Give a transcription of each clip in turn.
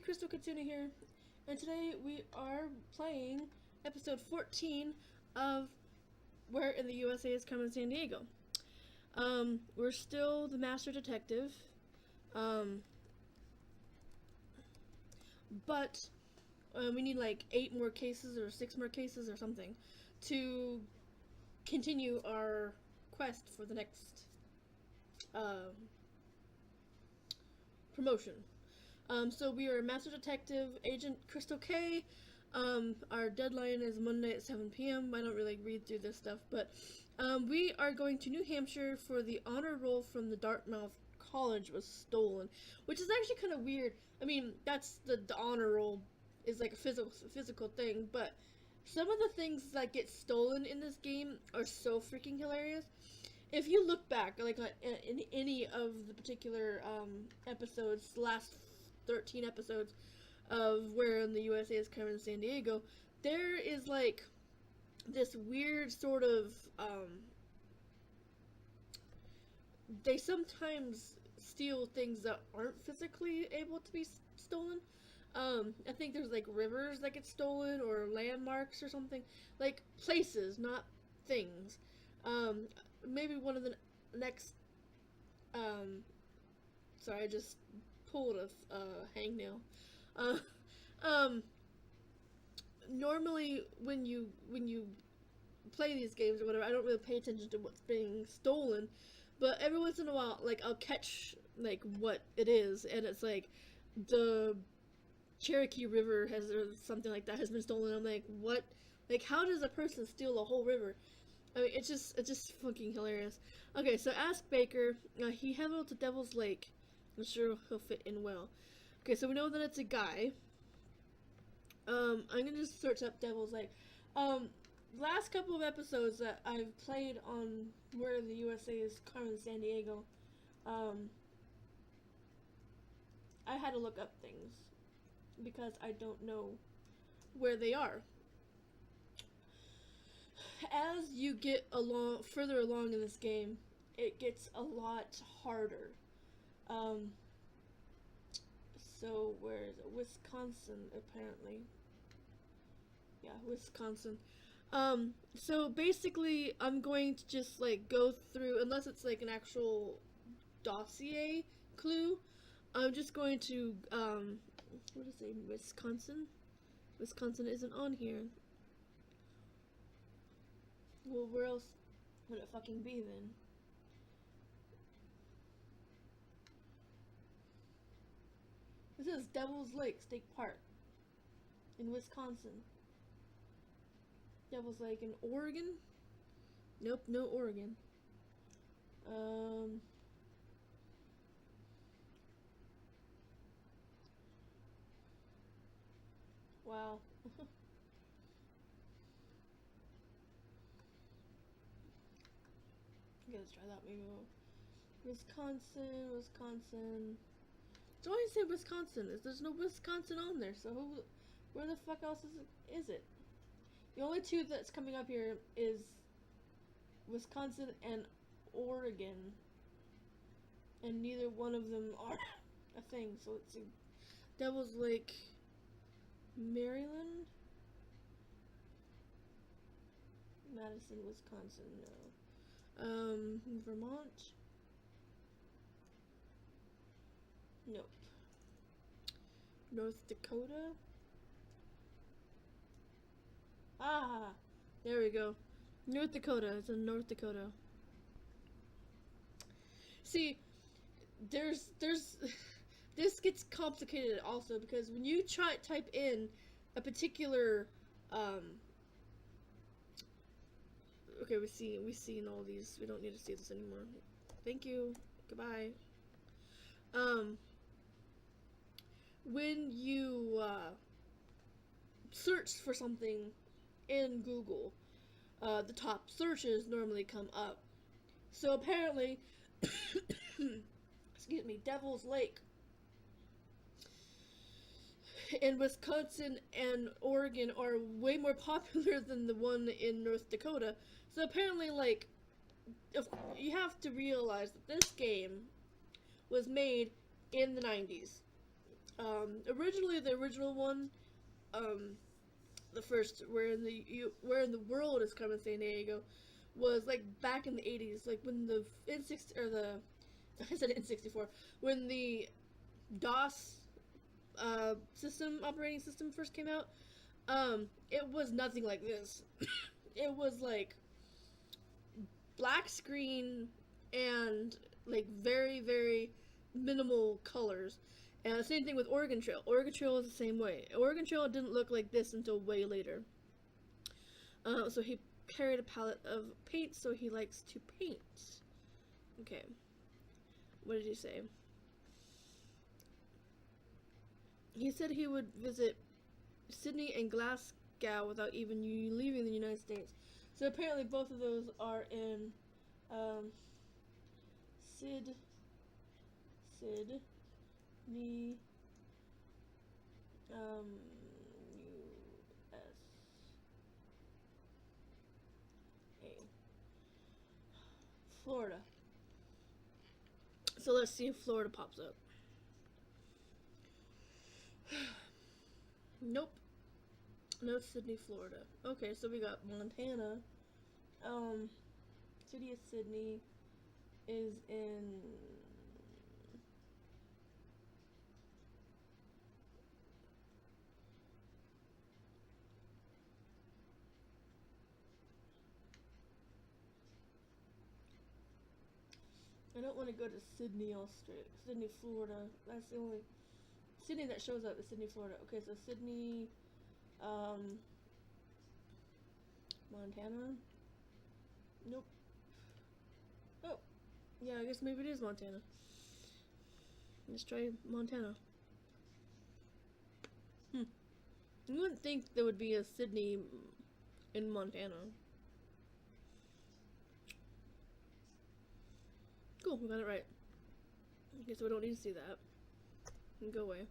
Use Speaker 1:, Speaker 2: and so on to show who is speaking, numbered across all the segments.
Speaker 1: Crystal Katsuna here, and today we are playing episode 14 of Where in the USA is Carmen Sandiego. We're still the Master Detective, but we need like 8 more cases or 6 more cases or something to continue our quest for the next promotion. So we are Master Detective Agent Crystal K. Our deadline is Monday at 7 p.m. I don't really read through this stuff, but we are going to New Hampshire for the honor roll from the Dartmouth College was stolen, which is actually kind of weird. I mean, that's the honor roll is like a physical thing, but some of the things that get stolen in this game are so freaking hilarious. If you look back, like in any of the particular episodes, last 13 episodes of Where in the USA is Carmen Sandiego, there is like this weird sort of they sometimes steal things that aren't physically able to be stolen. I think there's like rivers that get stolen or landmarks or something, like places, not things. Maybe one of the next sorry, I just pulled a hangnail. Normally when you play these games or whatever, I don't really pay attention to what's being stolen, but every once in a while, like, I'll catch like what it is, and it's like the Cherokee River has, or something like that, has been stolen. I'm like, what? Like, how does a person steal a whole river? I mean, it's just fucking hilarious. Okay, so ask Baker. He headed to Devil's Lake. I'm sure he'll fit in well. Okay, so we know that it's a guy. I'm gonna just search up Devil's Lake. Last couple of episodes that I've played on Where the USA is Carmen Sandiego, I had to look up things because I don't know where they are. As you get further along in this game, it gets a lot harder. So where is it? Wisconsin, apparently. Yeah, Wisconsin. So basically, I'm going to just like go through, unless it's like an actual dossier clue, I'm just going to, what is it, Wisconsin? Wisconsin isn't on here. Well, where else would it fucking be then? This is Devil's Lake State Park in Wisconsin. Devil's Lake in Oregon? Nope, no Oregon. Wow. Let's try that maybe. Wisconsin. It's only say Wisconsin. There's no Wisconsin on there, so where the fuck else is it? The only two that's coming up here is Wisconsin and Oregon, and neither one of them are a thing. So let's see. Devil's Lake, Maryland, Madison, Wisconsin. No. Vermont. Nope. North Dakota. Ah, there we go. North Dakota. It's in North Dakota. See, there's this gets complicated also, because when you type in a particular okay, we've seen all these. We don't need to see this anymore. Thank you. Goodbye. When you search for something in Google, the top searches normally come up. So apparently, excuse me, Devil's Lake in Wisconsin and Oregon are way more popular than the one in North Dakota. So apparently, like, you have to realize that this game was made in the 90s. Originally, the original one, um, the first where in the world is Carmen Sandiego, was like back in the 80s, like when the N60 or the I said N64, when the DOS operating system first came out. It was nothing like this. It was like black screen and like very, very minimal colors. And the same thing with Oregon Trail. Oregon Trail is the same way. Oregon Trail didn't look like this until way later. So he carried a palette of paint, so he likes to paint. Okay. What did he say? He said he would visit Sydney and Glasgow without even leaving the United States. So apparently both of those are in Sydney, USA, Florida. So let's see if Florida pops up. Nope. No Sydney, Florida. Okay, so we got Montana. City of Sydney is in I don't want to go to Sydney, Australia. Sydney, Florida. That's the only Sydney that shows up is Sydney, Florida. Okay, so Sydney, Montana. Nope. Oh, yeah, I guess maybe it is Montana. Let's try Montana. You wouldn't think there would be a Sydney in Montana. Cool, we got it right. Okay, so we don't need to see that. Go away.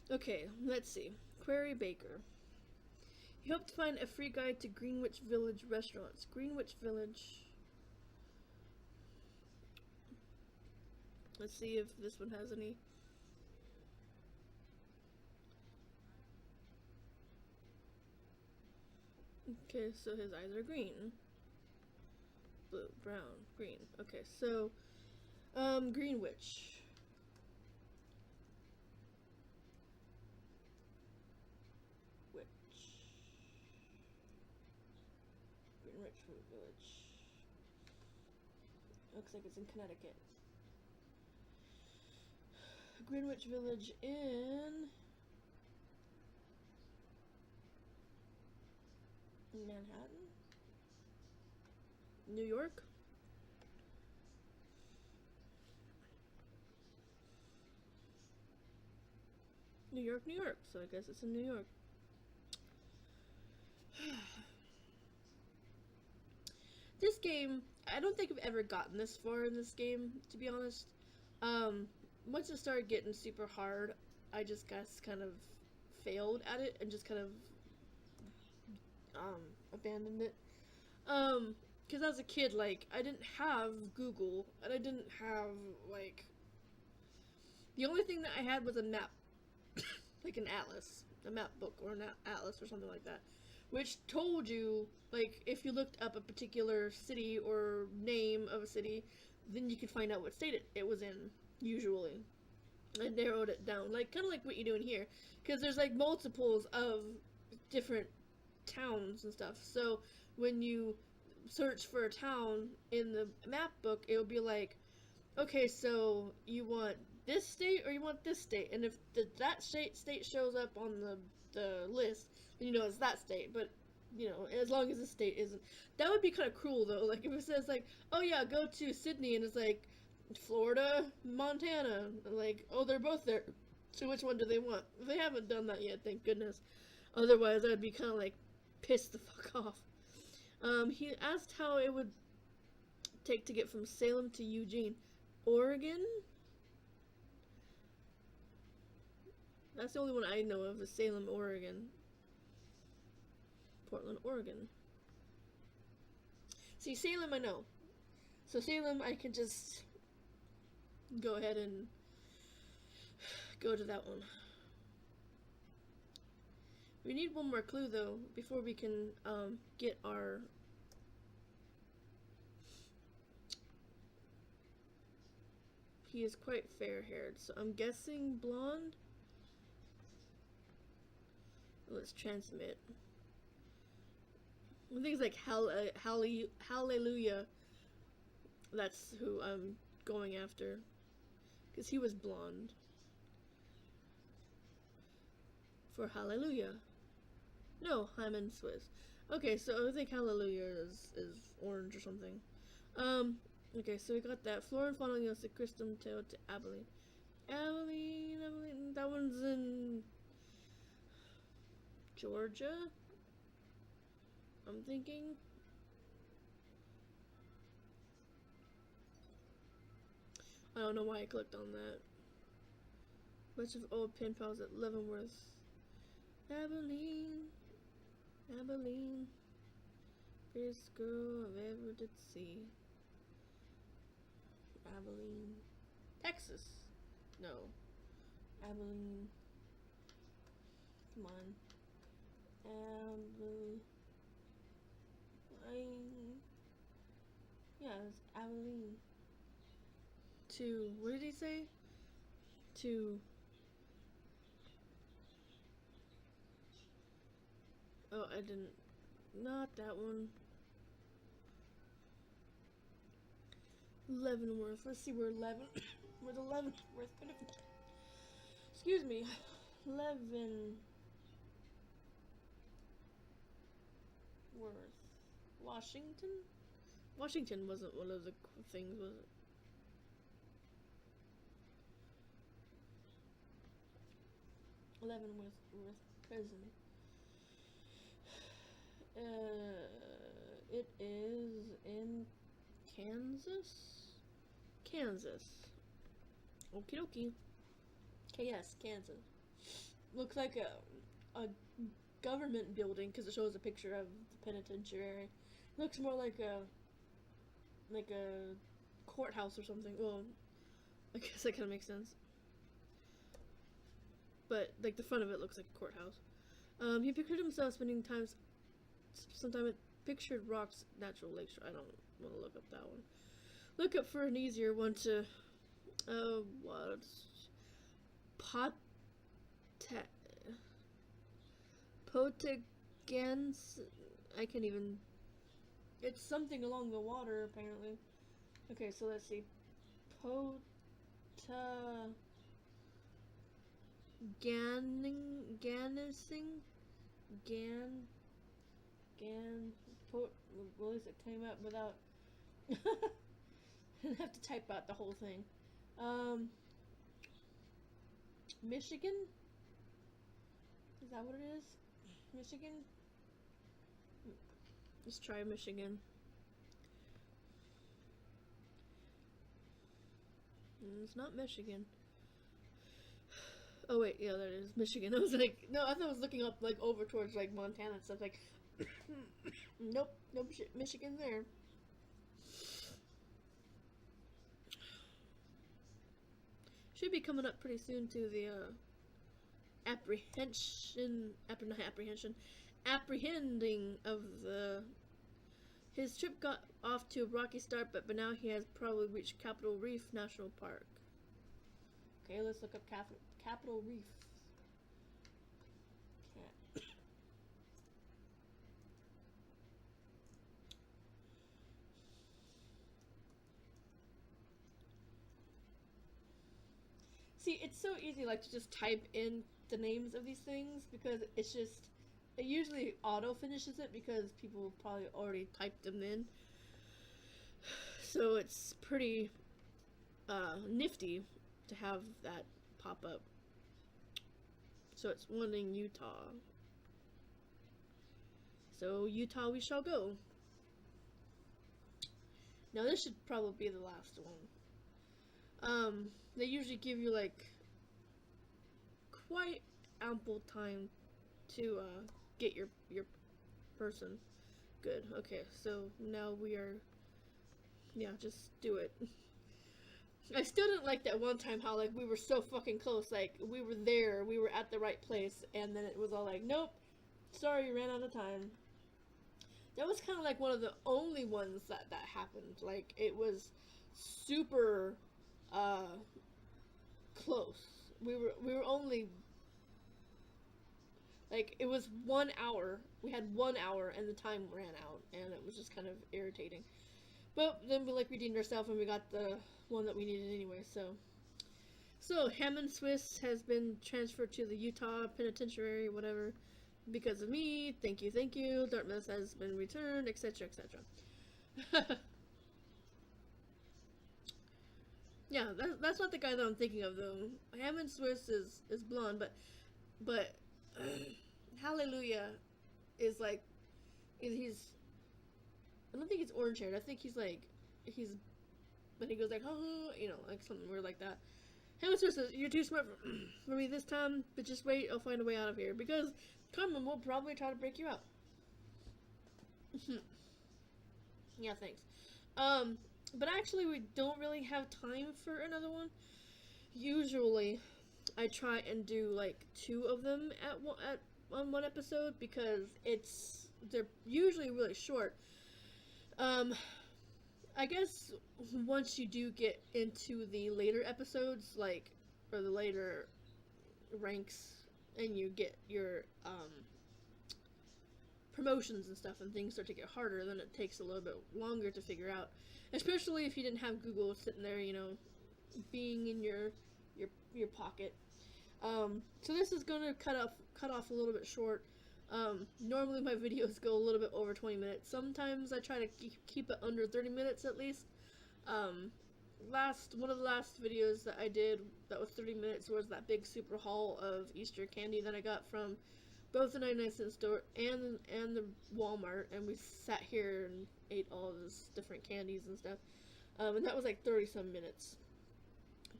Speaker 1: Okay, let's see. Query Baker. He hoped to find a free guide to Greenwich Village restaurants. Greenwich Village. Let's see if this one has any. Okay, so his eyes are green. Blue, brown, green. Okay, so, Greenwich. Greenwich Village. Looks like it's in Connecticut. Greenwich Village in Manhattan? New York? New York, New York. So I guess it's in New York. This game, I don't think I've ever gotten this far in this game, to be honest. Once it started getting super hard, I just kind of failed at it and just kind of abandoned it. Because as a kid, like, I didn't have Google, and I didn't have, like, the only thing that I had was a map, like an atlas, a map book, or an atlas or something like that, which told you, like, if you looked up a particular city or name of a city, then you could find out what state it was in, usually. I narrowed it down, like, kind of like what you're doing here, because there's, like, multiples of different towns and stuff, so when you search for a town in the map book, it'll be like, okay, so you want this state or you want this state, and if that state shows up on the list, then you know it's that state. But you know, as long as the state isn't, that would be kind of cruel though. Like if it says like, oh yeah, go to Sydney, and it's like Florida, Montana, like, oh, they're both there, so which one do they want? They haven't done that yet, thank goodness. Otherwise I'd be kind of like pissed the fuck off. He asked how it would take to get from Salem to Eugene, Oregon. That's the only one I know of, is Salem, Oregon. Portland, Oregon. See, Salem I know. So Salem, I can just go ahead and go to that one. We need one more clue though before we can get our he is quite fair-haired, so I'm guessing blonde. Let's transmit. Things like Hallelujah. That's who I'm going after, because he was blonde. For Hallelujah. No, I'm in Swiss. Okay, so I think Hallelujah is orange or something. Okay, so we got that. Flora and Fauna goes to Christum Tail to Abilene. Abilene, that one's in Georgia, I'm thinking. I don't know why I clicked on that. Bunch of old pen pals at Leavenworth. Abilene, Abilene, prettiest girl I've ever did see. Abilene, Texas. No, Abilene. Come on, Abilene. Yeah, it's Abilene. To, what did he say? To, oh, I didn't, not that one. Leavenworth, let's see where where the Leavenworth could have, excuse me, Leavenworth, Washington? Washington wasn't one of the things, was it? Leavenworth prison. It is in Kansas? Kansas. Okie dokie. KS, Kansas. Looks like a government building because it shows a picture of the penitentiary. Looks more like a courthouse or something. Well, I guess that kind of makes sense. But like the front of it looks like a courthouse. He pictured himself spending some time at Pictured Rocks Natural Lakeshore. I don't want to look up that one. Look up for an easier one to. What's Potagans? I can't even. It's something along the water apparently. Okay, so let's see. Well, at least it came up without. I have to type out the whole thing. Michigan? Is that what it is? Michigan? Let's try Michigan. It's not Michigan. Oh wait, yeah, that is Michigan. I was like, no, I thought I was looking up like over towards like Montana and stuff. Like, nope, Michigan there. Should be coming up pretty soon to the apprehending of his trip got off to a rocky start, but now he has probably reached Capitol Reef National Park. Okay, let's look up Capitol Reef. See, it's so easy, like, to just type in the names of these things, because it's just, it usually auto-finishes it, because people probably already typed them in. So it's pretty, nifty to have that pop up. So it's one in Utah. So Utah we shall go. Now this should probably be the last one. They usually give you like quite ample time to get your person good. Okay, so now we are, yeah, just do it. I still didn't like that one time how like we were so fucking close, like we were there, we were at the right place, and then it was all like, nope, sorry, ran out of time. That was kind of like one of the only ones that happened. Like, it was super close. We were only like, it was 1 hour. We had 1 hour and the time ran out, and it was just kind of irritating. But then we redeemed ourselves and we got the one that we needed anyway. So Hammond Swiss has been transferred to the Utah Penitentiary, whatever, because of me. Thank you, thank you. Dartmouth has been returned, etc., etc. Yeah, that's not the guy that I'm thinking of though. Hammond Swiss is blonde, but Hallelujah is like, he's, I don't think he's orange haired. I think he's when he goes like, oh, like something weird like that. Hammond Swiss says, "You're too smart for me this time, but just wait, I'll find a way out of here, because Carmen will probably try to break you out." Yeah, thanks. But actually we don't really have time for another one. Usually I try and do like 2 of them on one episode, because they're usually really short. I guess once you do get into the later episodes, or the later ranks, and you get your promotions and stuff, and things start to get harder, then it takes a little bit longer to figure out. Especially if you didn't have Google sitting there, being in your pocket. So this is gonna cut off a little bit short. Normally my videos go a little bit over 20 minutes. Sometimes I try to keep it under 30 minutes at least. One of the last videos that I did that was 30 minutes was that big super haul of Easter candy that I got from both the 99-cent store and the Walmart, and we sat here and ate all those different candies and stuff. And that was like 30-some minutes.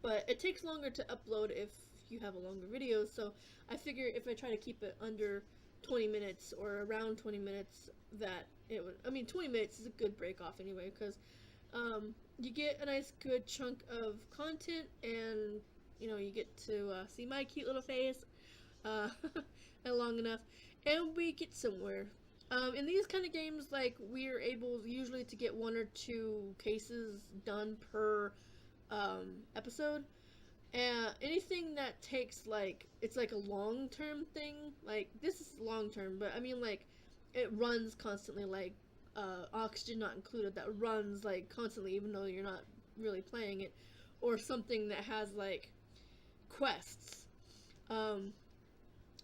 Speaker 1: But it takes longer to upload if you have a longer video, so I figure if I try to keep it under 20 minutes or around 20 minutes, that it would, 20 minutes is a good break off anyway, because you get a nice good chunk of content, and you get to see my cute little face long enough, and we get somewhere. In these kind of games, we're able usually to get 1 or 2 cases done per episode. And anything that takes it's like a long-term thing, this is long-term, but it runs constantly, Oxygen Not Included, that runs constantly even though you're not really playing it, or something that has quests.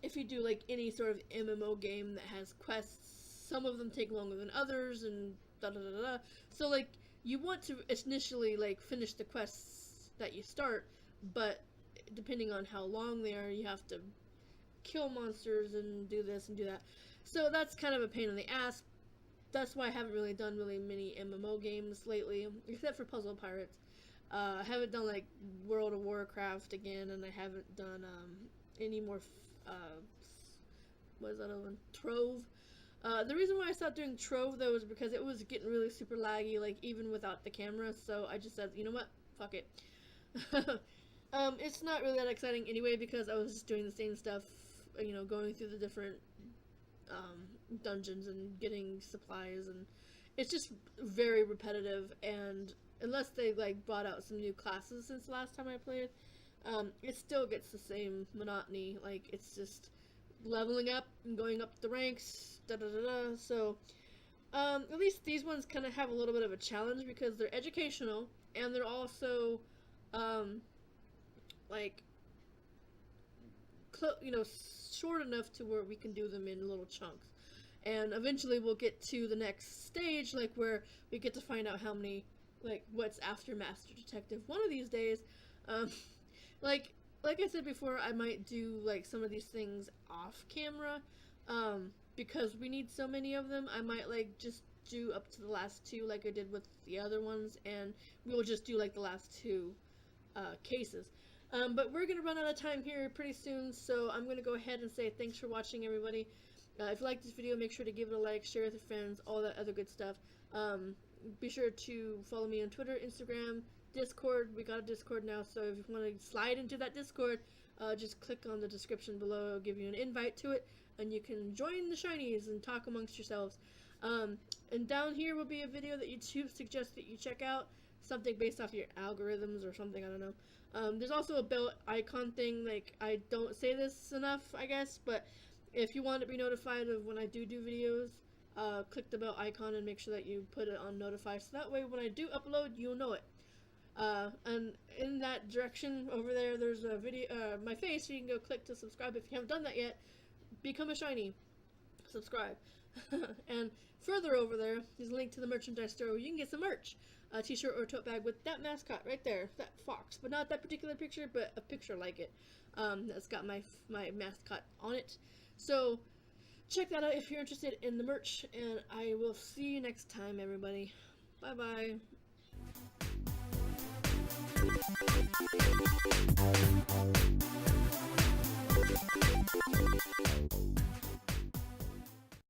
Speaker 1: If you do any sort of MMO game that has quests, some of them take longer than others, and da da da da. So you want to initially finish the quests that you start, but depending on how long they are, you have to kill monsters and do this and do that. So that's kind of a pain in the ass. That's why I haven't really done many MMO games lately, except for Puzzle Pirates. I haven't done World of Warcraft again, and I haven't done any more what is that other one? Trove. The reason why I stopped doing Trove though is because it was getting really super laggy, even without the camera, so I just said, you know what, fuck it. It's not really that exciting anyway, because I was just doing the same stuff, going through the different dungeons and getting supplies, and it's just very repetitive, and unless they brought out some new classes since the last time I played, it still gets the same monotony. It's just leveling up and going up the ranks, da da da da. So at least these ones kind of have a little bit of a challenge, because they're educational, and they're also short enough to where we can do them in little chunks. And eventually we'll get to the next stage, where we get to find out how many, what's after Master Detective one of these days. Like I said before, I might do, some of these things off camera, because we need so many of them. I might, just do up to the last 2 like I did with the other ones, and we'll just do, the last 2 cases. But we're going to run out of time here pretty soon, so I'm going to go ahead and say thanks for watching, everybody. If you like this video, make sure to give it a like, share with your friends, all that other good stuff. Be sure to follow me on Twitter, Instagram, Discord. We got a Discord now, so if you want to slide into that Discord, just click on the description below. It'll give you an invite to it, and you can join the shinies and talk amongst yourselves. And down here will be a video that YouTube suggests that you check out, something based off your algorithms or something, I don't know. There's also a bell icon thing. Like, I don't say this enough, I guess, but if you want to be notified of when I do videos, click the bell icon and make sure that you put it on notify, so that way when I do upload, you'll know it. And in that direction over there, there's a video, my face, so you can go click to subscribe if you haven't done that yet. Become a shiny. Subscribe. And further over there is a link to the merchandise store where you can get some merch. A t-shirt or a tote bag with that mascot right there, that fox, but not that particular picture, but a picture like it, that's got my mascot on it. So check that out if you're interested in the merch, and I will see you next time, everybody. Bye bye.